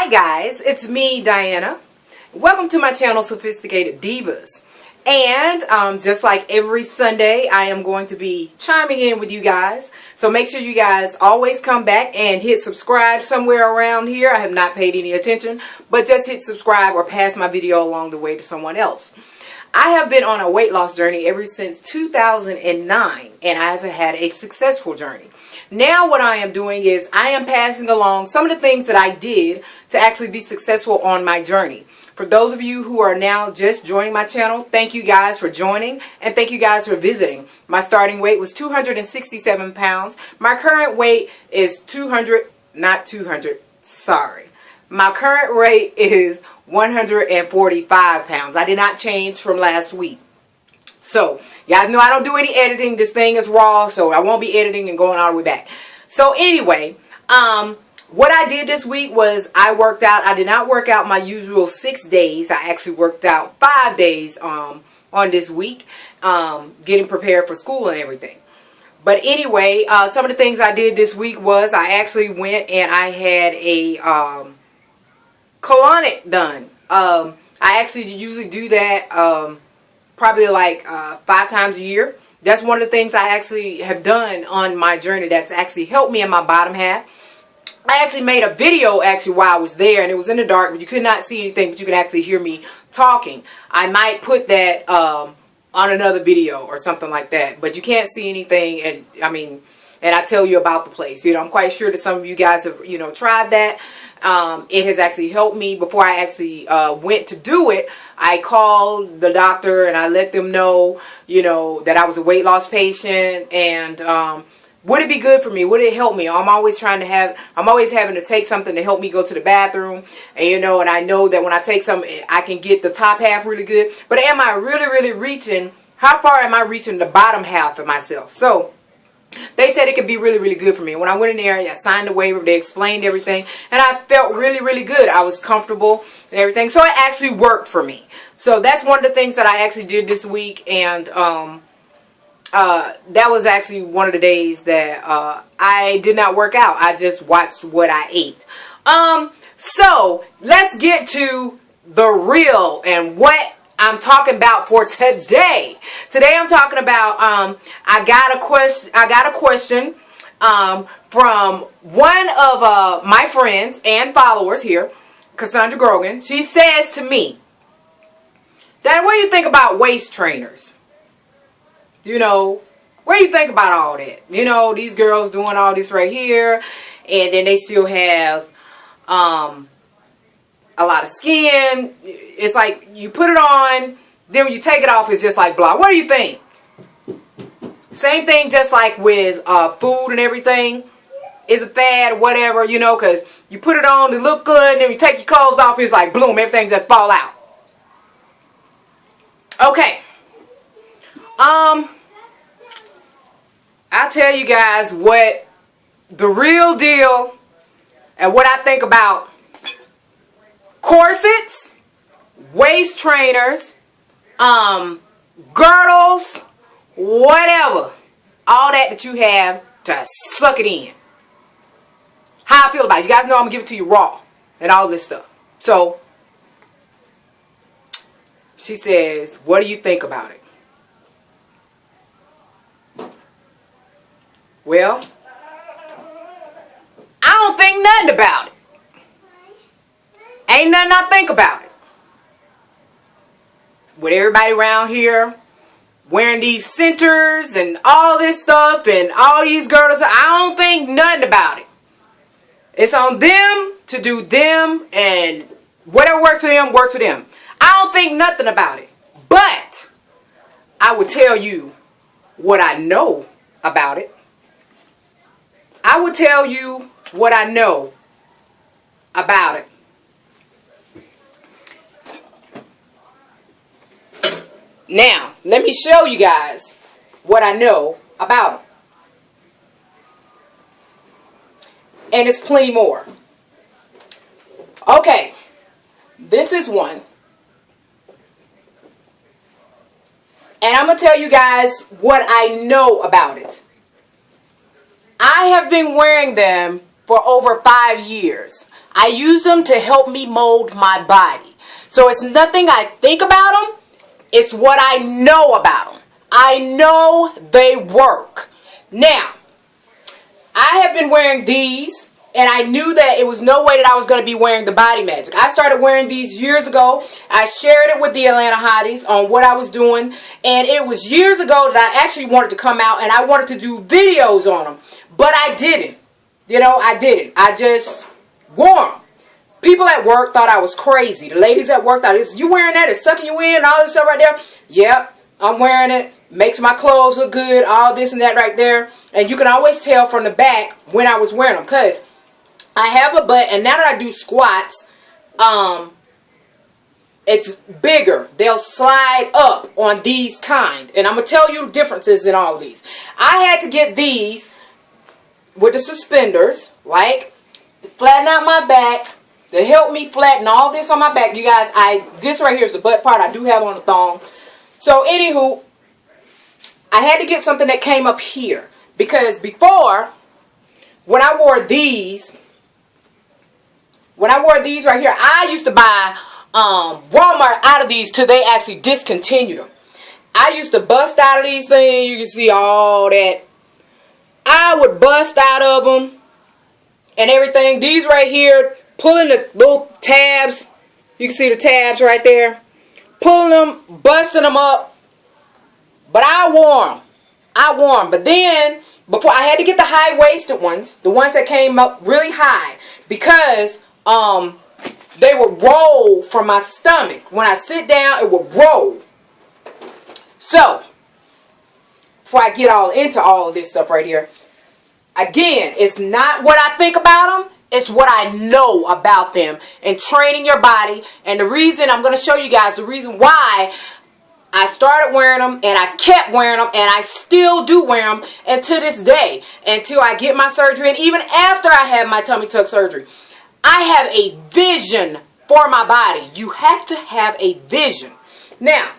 Hi guys, it's me, Diana. Welcome to my channel, Sophisticated Divas. And just like every Sunday, I am going to be chiming in with you guys. So make sure you guys always come back and hit subscribe somewhere around here. I have not paid any attention, but just hit subscribe or pass my video along the way to someone else. I have been on a weight loss journey ever since 2009, and I have had a successful journey. Now what I am doing is I am passing along some of the things that I did to actually be successful on my journey. For those of you who are now just joining my channel, thank you guys for joining and thank you guys for visiting. My starting weight was 267 pounds. My current weight is My current weight is 145 pounds. I did not change from last week. So, you guys know I don't do any editing. This thing is raw, so I won't be editing and going all the way back. So, anyway, what I did this week was I worked out. I did not work out my usual 6 days. I actually worked out 5 days on this week, getting prepared for school and everything. But anyway, some of the things I did this week was I actually went and I had a colonic done. I actually usually do that probably like 5 times a year. That's one of the things I actually have done on my journey that's actually helped me in my bottom half. I actually made a video actually while I was there, and it was in the dark, but you could not see anything, but you could actually hear me talking. I might put that on another video or something like that, but you can't see anything, and I tell you about the place. You know, I'm quite sure that some of you guys have, tried that. It has actually helped me. Before I actually went to do it, I called the doctor and I let them know, that I was a weight loss patient, and would it be good for me? Would it help me? I'm always having to take something to help me go to the bathroom, and and I know that when I take something, I can get the top half really good. But am I really reaching? How far am I reaching the bottom half of myself? So they said it could be really good for me. When I went in there, I signed the waiver. They explained everything, and I felt really good. I was comfortable and everything, so it actually worked for me. So that's one of the things that I actually did this week, and that was actually one of the days that I did not work out. I just watched what I ate. So let's get to the real and what I'm talking about for today. Today I'm talking about I got a question from one of my friends and followers here, Cassandra Grogan. She says to me, "Dad, what do you think about waist trainers? What do you think about all that? These girls doing all this right here, and then they still have a lot of skin. It's like you put it on, then when you take it off, it's just like blah. What do you think?" Same thing just like with food and everything. It's a fad, whatever, because you put it on to look good, and then you take your clothes off, it's like bloom, everything just fall out. Okay. I'll tell you guys what the real deal and what I think about corsets, waist trainers, girdles, whatever. All that you have to suck it in. How I feel about it. You guys know I'm going to give it to you raw and all this stuff. So, she says, what do you think about it? Well, I don't think nothing about it. Ain't nothing I think about it. With everybody around here wearing these cinchers and all this stuff and all these girdles, I don't think nothing about it. It's on them to do them, and whatever works for them, works for them. I don't think nothing about it. But I will tell you what I know about it. I will tell you what I know about it. Now, let me show you guys what I know about it. And it's plenty more. Okay, this is one. And I'm going to tell you guys what I know about it. I have been wearing them for over 5 years. I use them to help me mold my body. So it's nothing I think about them. It's what I know about them. I know they work. Now, I have been wearing these, and I knew that it was no way that I was going to be wearing the Body Magic. I started wearing these years ago. I shared it with the Atlanta Hotties on what I was doing, and it was years ago that I actually wanted to come out and I wanted to do videos on them, but I didn't. You know, I didn't. I just wore them. People at work thought I was crazy. The ladies at work thought, you wearing that? It's sucking you in and all this stuff right there. Yep, I'm wearing it. Makes my clothes look good, all this and that right there. And you can always tell from the back when I was wearing them, because I have a butt, and now that I do squats, it's bigger. They'll slide up on these kind. And I'm going to tell you the differences in all of these. I had to get these with the suspenders, like, to flatten out my back, to help me flatten all this on my back. You guys, this right here is the butt part. I do have on the thong. So, anywho, I had to get something that came up here, because before, when I wore these right here, I used to buy Walmart out of these till they actually discontinued them. I used to bust out of these things. You can see all that. I would bust out of them and everything. These right here, pulling the little tabs. You can see the tabs right there. Pulling them, busting them up. But I wore them. But then, before, I had to get the high-waisted ones. The ones that came up really high. Because they would roll from my stomach. When I sit down, it would roll. So, before I get all into all of this stuff right here. Again, it's not what I think about them. It's what I know about them. And training your body. And the reason, I'm going to show you guys the reason why I started wearing them, and I kept wearing them, and I still do wear them, and to this day, until I get my surgery, and even after I have my tummy tuck surgery, I have a vision for my body. You have to have a vision. Now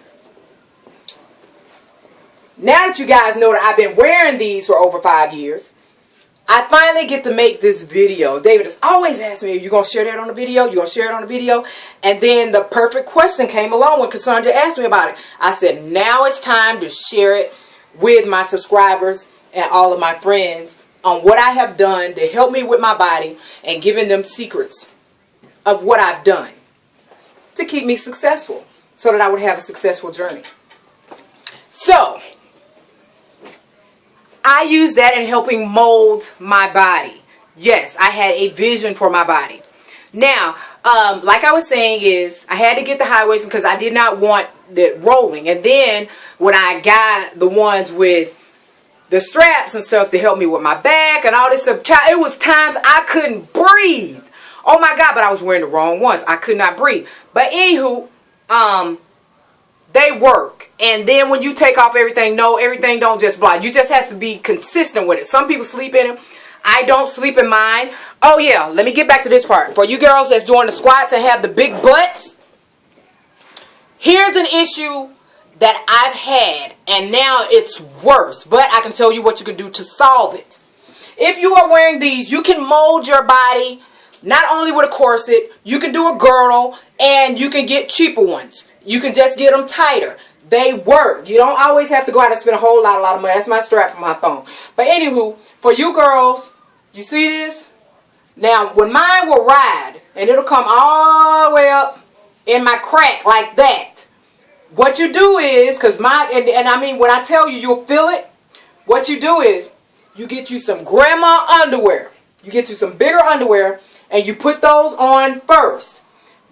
that you guys know that I've been wearing these for over 5 years, I finally get to make this video. David has always asked me, are you going to share that on the video? You going to share it on the video? And then the perfect question came along when Cassandra asked me about it. I said, now it's time to share it with my subscribers and all of my friends on what I have done to help me with my body and giving them secrets of what I've done to keep me successful so that I would have a successful journey. So, I use that in helping mold my body. Yes, I had a vision for my body. Now, like I was saying is, I had to get the high waist because I did not want the rolling. And then, when I got the ones with the straps and stuff to help me with my back and all this stuff, it was times I couldn't breathe. Oh my God, but I was wearing the wrong ones. I could not breathe. But anywho, they work. And then when you take off everything, no, everything don't just block. You just have to be consistent with it. Some people sleep in them. I don't sleep in mine. Oh yeah, let me get back to this part. For you girls that's doing the squats and have the big butts, here's an issue that I've had, and now it's worse. But I can tell you what you can do to solve it. If you are wearing these, you can mold your body not only with a corset, you can do a girdle, and you can get cheaper ones. You can just get them tighter. They work. You don't always have to go out and spend a whole lot of money. That's my strap for my phone. But anywho, for you girls, you see this? Now, when mine will ride, and it'll come all the way up in my crack like that. What you do is, because mine, and I mean, when I tell you, you'll feel it. What you do is, you get you some grandma underwear. You get you some bigger underwear, and you put those on first.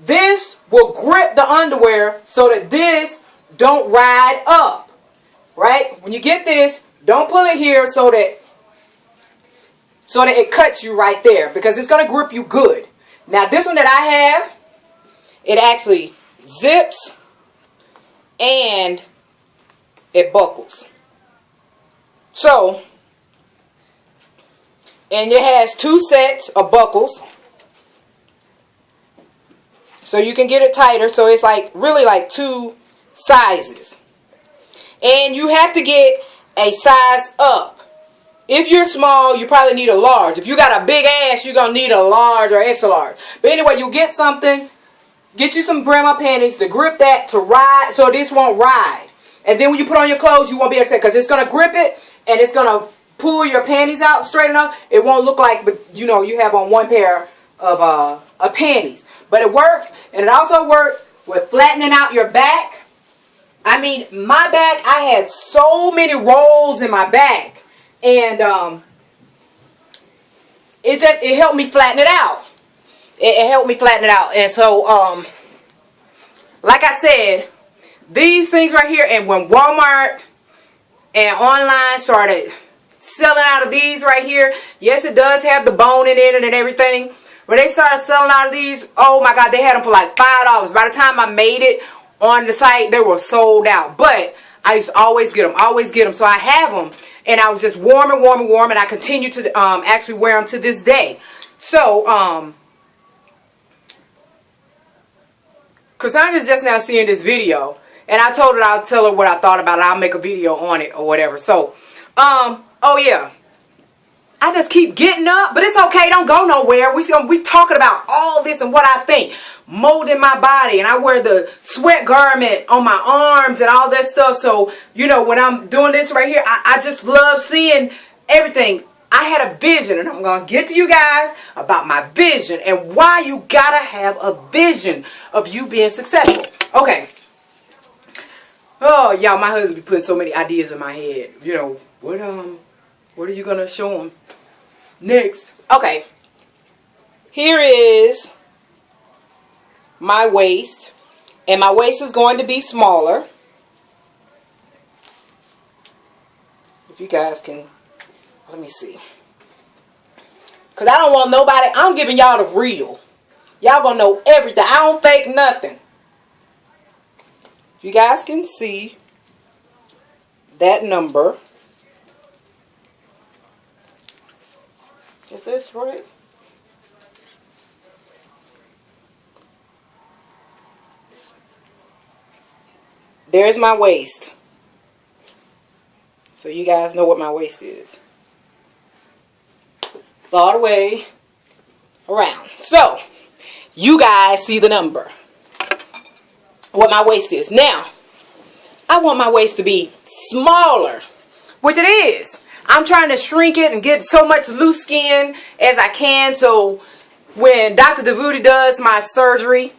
This will grip the underwear so that this don't ride up. Right? When you get this, don't pull it here so that it cuts you right there, because it's going to grip you good. Now this one that I have, it actually zips and it buckles. So, and it has 2 sets of buckles. So you can get it tighter. So it's like really like 2 sizes. And you have to get a size up. If you're small, you probably need a large. If you got a big ass, you're going to need a large or extra large. But anyway, you get something. Get you some grandma panties to grip that to ride so this won't ride. And then when you put on your clothes, you won't be able to say, because it's going to grip it and it's going to pull your panties out straight enough. It won't look like, you know, you have on one pair of panties. But it works, and it also works with flattening out your back. I mean, my back, I had so many rolls in my back. And it helped me flatten it out. It helped me flatten it out. And so, like I said, these things right here, and when Walmart and online started selling out of these right here, yes, it does have the bone in it and everything. When they started selling out of these, oh my God, they had them for like $5. By the time I made it on the site, they were sold out. But I used to always get them, So I have them. And I was just warm and warm and warm. And I continue to actually wear them to this day. So, Cassandra's just now seeing this video. And I told her I'll tell her what I thought about it. I'll make a video on it or whatever. So, oh yeah. I just keep getting up, but it's okay. Don't go nowhere. We talking about all this and what I think. Molding my body, and I wear the sweat garment on my arms and all that stuff. So, you know, when I'm doing this right here, I just love seeing everything. I had a vision, and I'm going to get to you guys about my vision and why you got to have a vision of you being successful. Okay. Oh, y'all, my husband be putting so many ideas in my head. You know, what are you going to show him next? Okay. Here is my waist. And my waist is going to be smaller. If you guys can, let me see. Because I don't want nobody, I'm giving y'all the real. Y'all going to know everything. I don't fake nothing. If you guys can see that number. Is this right? There's my waist. So you guys know what my waist is. It's all the way around. So, you guys see the number. What my waist is. Now, I want my waist to be smaller. Which it is. I'm trying to shrink it and get so much loose skin as I can. So when Dr. Devuti does my surgery,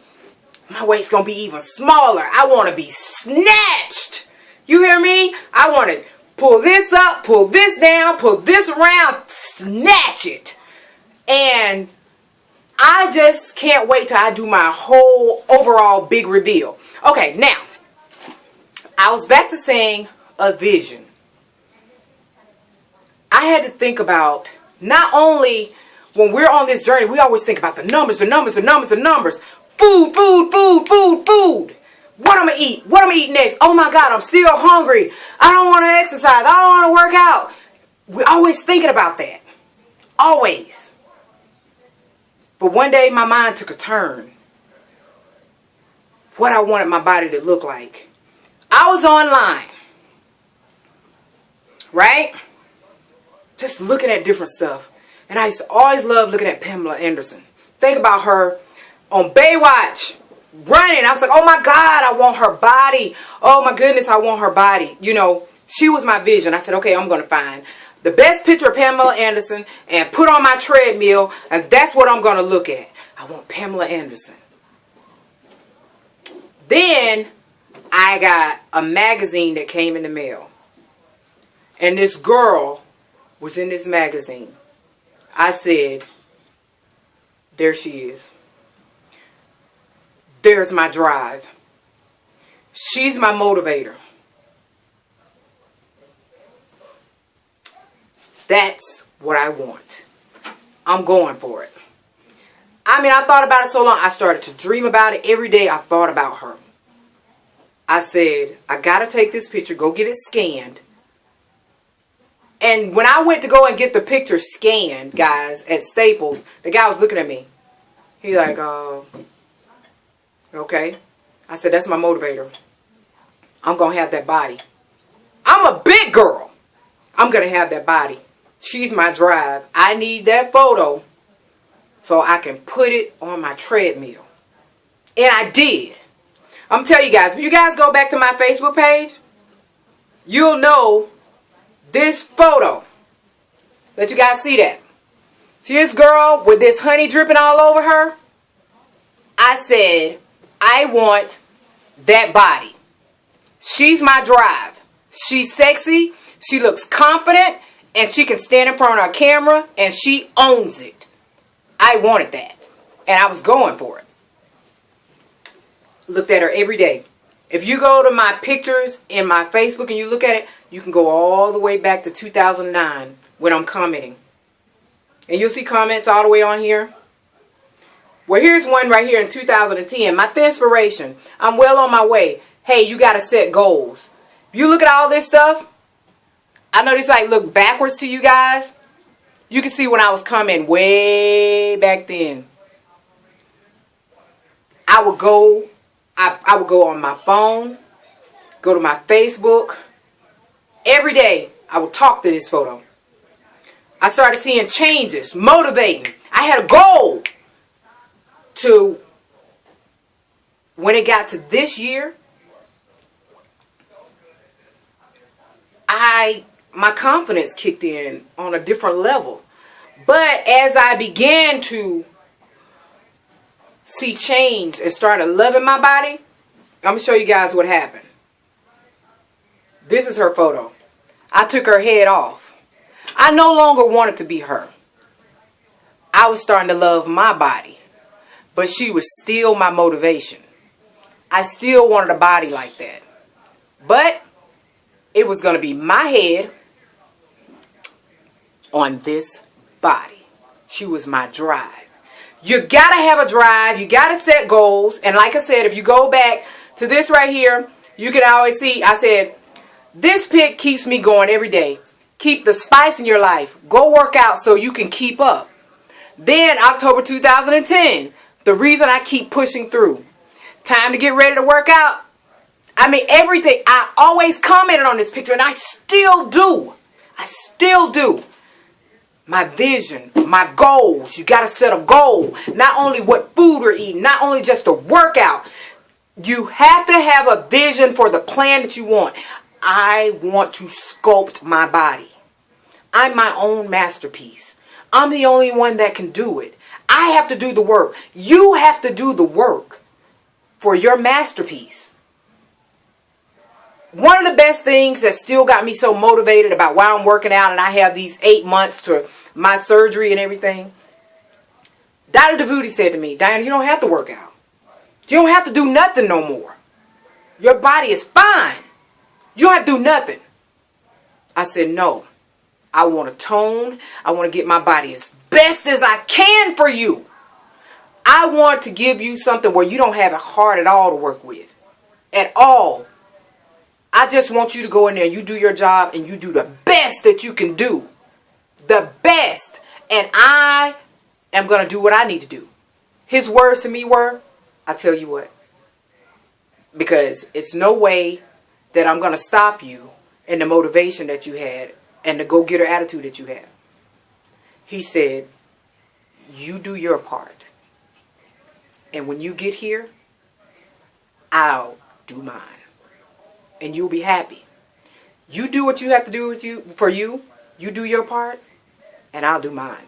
my waist's going to be even smaller. I want to be snatched. You hear me? I want to pull this up, pull this down, pull this around, snatch it. And I just can't wait till I do my whole overall big reveal. Okay, now, I was back to saying a vision. I had to think about, not only when we're on this journey, we always think about the numbers, the numbers, the numbers, the numbers. Food, food, food, food, food. What I'm going to eat? What I'm going to eat next? Oh my God, I'm still hungry. I don't want to exercise. I don't want to work out. We're always thinking about that. Always. But one day my mind took a turn. What I wanted my body to look like. I was online. Right? Just looking at different stuff. And I used to always love looking at Pamela Anderson. Think about her on Baywatch running. I was like, oh my God, I want her body. Oh my goodness, I want her body. You know, she was my vision. I said, okay, I'm going to find the best picture of Pamela Anderson and put on my treadmill, and that's what I'm going to look at. I want Pamela Anderson. Then I got a magazine that came in the mail. And this girl was in this magazine. I said, there she is. There's my drive. She's my motivator. That's what I want. I'm going for it. I mean, I thought about it so long. I started to dream about it. Every day I thought about her. I said, I got to take this picture, go get it scanned. And when I went to go and get the picture scanned, guys, at Staples, the guy was looking at me. He's like, okay. I said, that's my motivator. I'm going to have that body. I'm a big girl. I'm going to have that body. She's my drive. I need that photo so I can put it on my treadmill. And I did. I'm telling you guys, if you guys go back to my Facebook page, you'll know this photo. Let you guys see that. See this girl with this honey dripping all over her? I said, I want that body. She's my drive. She's sexy. She looks confident. And she can stand in front of a camera. And she owns it. I wanted that. And I was going for it. Looked at her every day. If you go to my pictures in my Facebook and you look at it, you can go all the way back to 2009 when I'm commenting. And you'll see comments all the way on here. Well, here's one right here in 2010. My inspiration. I'm well on my way. Hey, you got to set goals. If you look at all this stuff, I know this like look backwards to you guys. You can see when I was coming way back then. I would go on my phone, go to my Facebook. Every day, I would talk to this photo. I started seeing changes, motivating. I had a goal to, when it got to this year, my confidence kicked in on a different level. But as I began to see change and started loving my body, I'm going to show you guys what happened. This is her photo. I took her head off. I no longer wanted to be her. I was starting to love my body. But she was still my motivation. I still wanted a body like that. But it was going to be my head on this body. She was my drive. You got to have a drive. You got to set goals. And like I said, if you go back to this right here, you can always see, I said, this pic keeps me going every day. Keep the spice in your life. Go work out so you can keep up. Then October 2010, the reason I keep pushing through. Time to get ready to work out. I mean, everything. I always commented on this picture, and I still do. I still do. My vision, my goals. You got to set a goal. Not only what food we're eating, not only just a workout. You have to have a vision for the plan that you want. I want to sculpt my body. I'm my own masterpiece. I'm the only one that can do it. I have to do the work. You have to do the work for your masterpiece. One of the best things that still got me so motivated about why I'm working out and I have these 8 months to my surgery and everything. Dr. DeVuti said to me, Diana, you don't have to work out. You don't have to do nothing no more. Your body is fine. You don't have to do nothing. I said, no. I want to tone. I want to get my body as best as I can for you. I want to give you something where you don't have it hard at all to work with. At all. I just want you to go in there, you do your job, and you do the best that you can do. The best. And I am going to do what I need to do. His words to me were, I tell you what. Because it's no way that I'm going to stop you in the motivation that you had and the go-getter attitude that you have. He said, you do your part. And when you get here, I'll do mine. And you'll be happy. You do what you have to do for you. You do your part. And I'll do mine.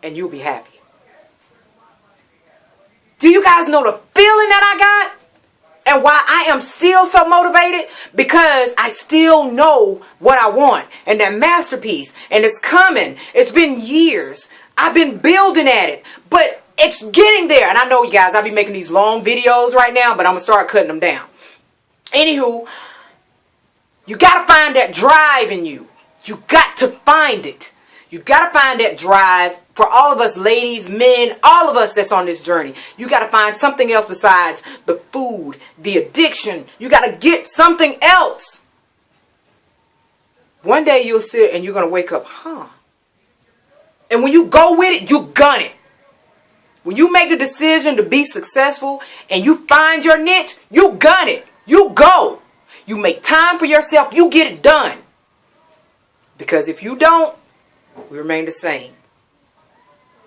And you'll be happy. Do you guys know the feeling that I got? And why I am still so motivated? Because I still know what I want. And that masterpiece. And it's coming. It's been years. I've been building at it. But it's getting there. And I know you guys, I'll be making these long videos right now. But I'm going to start cutting them down. Anywho, you got to find that drive in you. You got to find it. You got to find that drive for all of us ladies, men, all of us that's on this journey. You got to find something else besides the food, the addiction. You got to get something else. One day you'll sit and you're going to wake up, And when you go with it, you gun it. When you make the decision to be successful and you find your niche, you gun it. You go. You make time for yourself. You get it done. Because if you don't, We remain the same.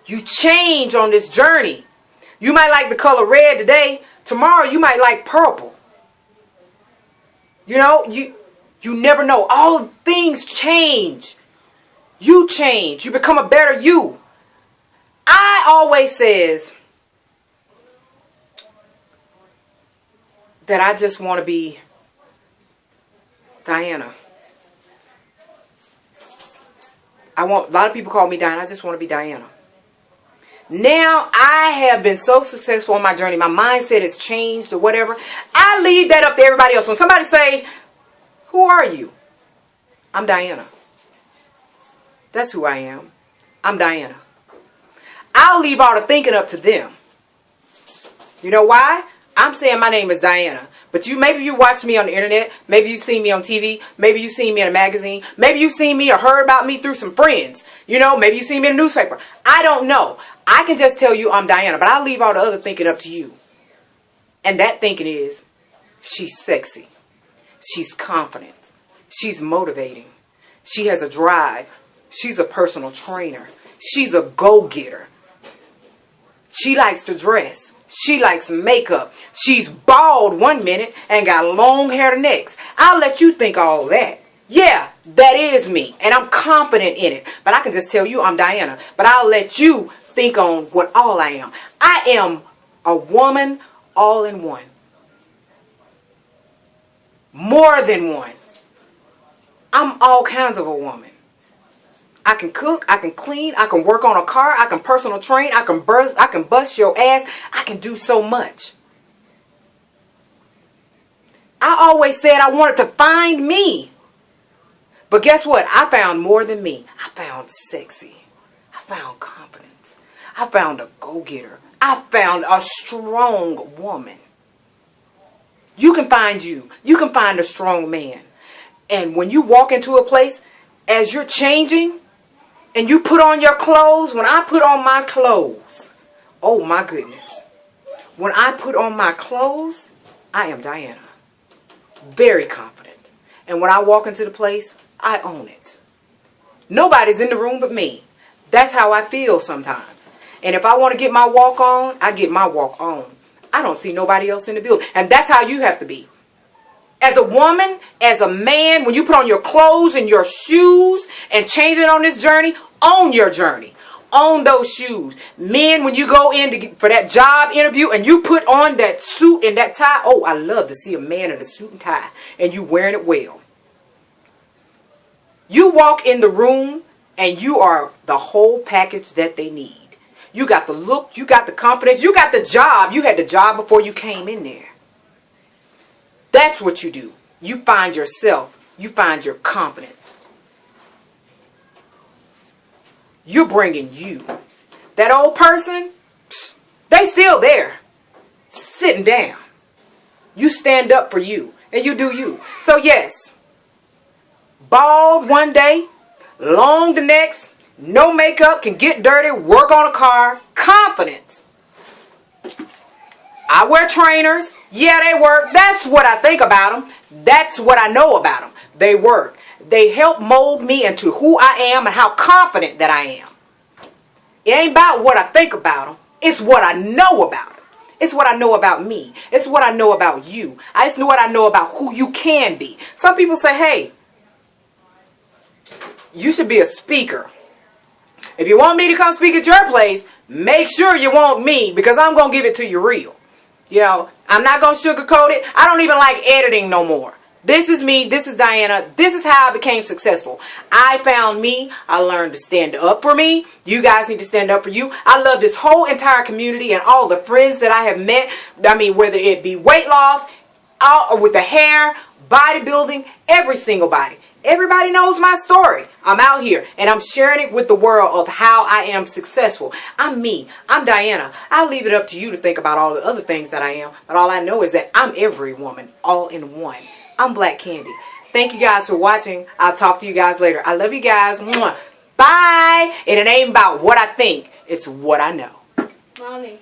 You change on this journey. You might like the color red today. Tomorrow you might like purple. You know, you never know. All things change. You change. You become a better you. I always says that I just want to be Diana. A lot of people call me Diana. I just want to be Diana. Now I have been so successful on my journey. My mindset has changed or whatever. I leave that up to everybody else. When somebody say, who are you? I'm Diana. That's who I am. I'm Diana. I'll leave all the thinking up to them. You know why? I'm saying my name is Diana. But maybe you watched me on the internet. Maybe you've seen me on TV. Maybe you've seen me in a magazine. Maybe you've seen me or heard about me through some friends. You know, maybe you've seen me in a newspaper. I don't know. I can just tell you I'm Diana. But I'll leave all the other thinking up to you. And that thinking is, she's sexy. She's confident. She's motivating. She has a drive. She's a personal trainer. She's a go-getter. She likes to dress. She likes makeup. She's bald one minute and got long hair the next. I'll let you think all that. Yeah, that is me. And I'm confident in it. But I can just tell you I'm Diana. But I'll let you think on what all I am. I am a woman all in one. More than one. I'm all kinds of a woman. I can cook, I can clean, I can work on a car, I can personal train, I can bust your ass. I can do so much. I always said I wanted to find me. But guess what? I found more than me. I found sexy. I found confidence. I found a go-getter. I found a strong woman. You can find you. You can find a strong man. And when you walk into a place, as you're changing, and you put on your clothes, when I put on my clothes, oh my goodness. When I put on my clothes, I am Diana. Very confident. And when I walk into the place, I own it. Nobody's in the room but me. That's how I feel sometimes. And if I want to get my walk on, I get my walk on. I don't see nobody else in the building. And that's how you have to be. As a woman, as a man, when you put on your clothes and your shoes and change it on this journey, own your journey. Own those shoes. Men, when you go in for that job interview and you put on that suit and that tie, oh, I love to see a man in a suit and tie and you wearing it well. You walk in the room and you are the whole package that they need. You got the look, you got the confidence, you got the job. You had the job before you came in there. That's what you do. You find yourself. You find your confidence. You're bringing you. That old person, they still there. Sitting down. You stand up for you. And you do you. So yes. Bald one day. Long the next. No makeup. Can get dirty. Work on a car. Confidence. I wear trainers. Yeah, they work. That's what I think about them. That's what I know about them. They work. They help mold me into who I am and how confident that I am. It ain't about what I think about them. It's what I know about them. It's what I know about me. It's what I know about you. It's what I know about who you can be. Some people say, hey, you should be a speaker. If you want me to come speak at your place, make sure you want me because I'm going to give it to you real. You know, I'm not going to sugarcoat it. I don't even like editing no more. This is me. This is Diana. This is how I became successful. I found me. I learned to stand up for me. You guys need to stand up for you. I love this whole entire community and all the friends that I have met. I mean, whether it be weight loss, or with the hair, bodybuilding, every single body. Everybody knows my story. I'm out here and I'm sharing it with the world of how I am successful. I'm me. I'm Diana. I'll leave it up to you to think about all the other things that I am. But all I know is that I'm every woman all in one. I'm Black Candy. Thank you guys for watching. I'll talk to you guys later. I love you guys. Mwah. Bye. And it ain't about what I think. It's what I know. Mommy.